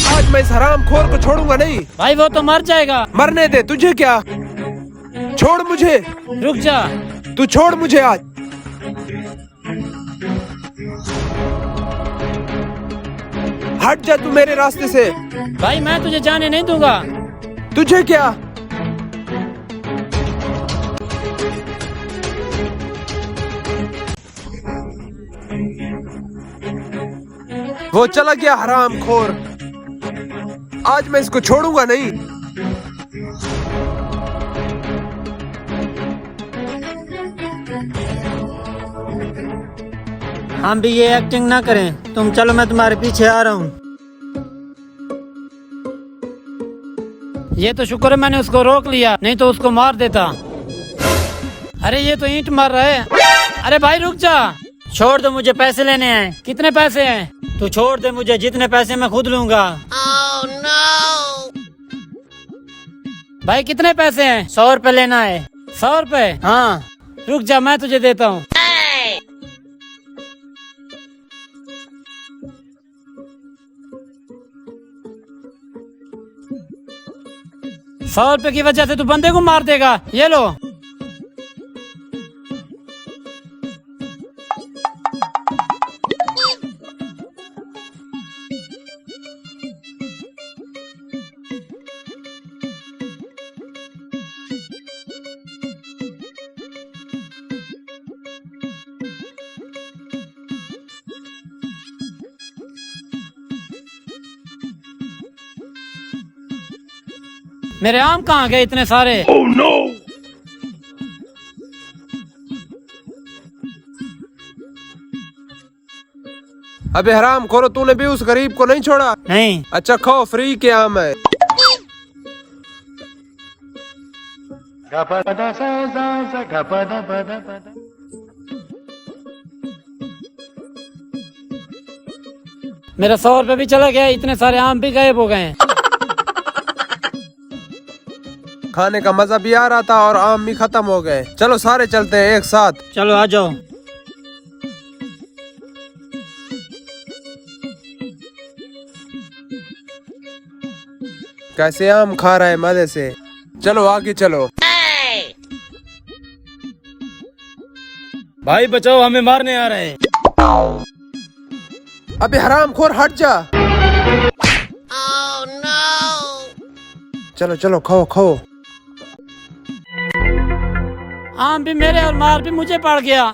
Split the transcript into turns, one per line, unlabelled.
आज मैं इस हराम खोर को छोड़ूंगा नहीं।
भाई वो तो मर जाएगा।
मरने दे, तुझे क्या, छोड़ मुझे।
रुक जा।
तू छोड़ मुझे आज। हट जा तू मेरे रास्ते से।
भाई मैं तुझे जाने नहीं दूंगा।
तुझे क्या, वो चला गया हराम खोर। आज मैं इसको छोड़ूंगा नहीं।
हम भी ये एक्टिंग ना करें, तुम चलो, मैं तुम्हारे पीछे आ रहा हूँ।
ये तो शुक्र है मैंने उसको रोक लिया, नहीं तो उसको मार देता। अरे ये तो ईंट मार रहा है। अरे भाई रुक जा।
छोड़ दो, मुझे पैसे लेने हैं।
कितने पैसे हैं?
तू छोड़ दे मुझे, जितने पैसे मैं खुद लूंगा।
भाई कितने पैसे हैं?
100 रुपए लेना है।
100 रुपए?
हाँ।
रुक जा, मैं तुझे देता हूँ। ₹100 की वजह से तू बंदे को मार देगा? ये लो। मेरे आम कहाँ गए इतने सारे?
Oh, no! अबे हराम खोरो, तूने भी उस गरीब को नहीं छोड़ा?
नहीं।
अच्छा खाओ, फ्री के आम है।
मेरा 100 रुपए भी चला गया, इतने सारे आम भी गायब हो गए हैं।
खाने का मजा भी आ रहा था और आम भी खत्म हो गए। चलो सारे चलते हैं एक साथ।
चलो आ जाओ।
कैसे आम खा रहा है मजे से। चलो आगे चलो।
भाई बचाओ, हमें मारने आ रहे हैं।
अबे हराम खोर हट जा। चलो चलो खाओ खाओ।
आम भी मेरे और मार भी मुझे पड़ गया।